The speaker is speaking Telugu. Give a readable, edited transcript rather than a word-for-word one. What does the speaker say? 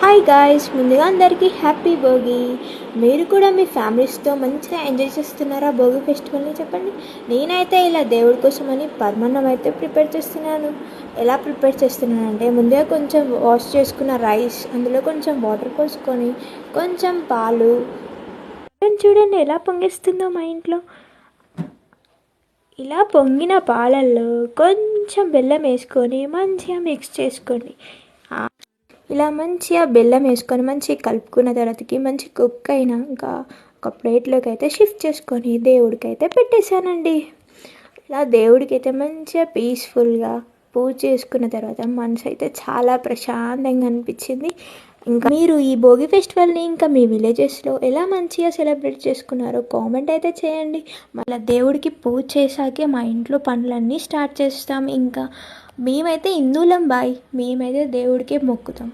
హాయ్ గాయ్స్, ముందుగా అందరికీ హ్యాపీ భోగి. మీరు కూడా మీ ఫ్యామిలీస్తో మంచిగా ఎంజాయ్ చేస్తున్నారా భోగి ఫెస్టివల్ని? చెప్పండి. నేనైతే ఇలా దేవుడి కోసమని పరమాన్నం అయితే ప్రిపేర్ చేస్తున్నాను. ఎలా ప్రిపేర్ చేస్తున్నానంటే, ముందుగా కొంచెం వాష్ చేసుకున్న రైస్, అందులో కొంచెం వాటర్ పోసుకొని కొంచెం పాలు చూడండి ఎలా పొంగిస్తుందో మా ఇంట్లో. ఇలా పొంగిన పాలల్లో కొంచెం బెల్లం వేసుకొని మంచిగా మిక్స్ చేసుకోండి. ఇలా మంచిగా బెల్లం వేసుకొని మంచిగా కలుపుకున్న తర్వాతకి మంచి కుక్ అయినాక ఒక ప్లేట్లోకి అయితే షిఫ్ట్ చేసుకొని దేవుడికి అయితే పెట్టేశానండి. ఇలా దేవుడికి అయితే మంచిగా పీస్ఫుల్గా పూజ చేసుకున్న తర్వాత మనసు అయితే చాలా ప్రశాంతంగా అనిపించింది. ఇంకా మీరు ఈ భోగి ఫెస్టివల్ని ఇంకా మీ విలేజెస్లో ఎలా మంచిగా సెలబ్రేట్ చేసుకున్నారో కామెంట్ అయితే చేయండి. మళ్ళీ దేవుడికి పూజ చేశాకే మా ఇంట్లో పనులన్నీ స్టార్ట్ చేస్తాం. ఇంకా మేమైతే హిందువులం బాయ్, మేమైతే దేవుడికే మొక్కుతాం.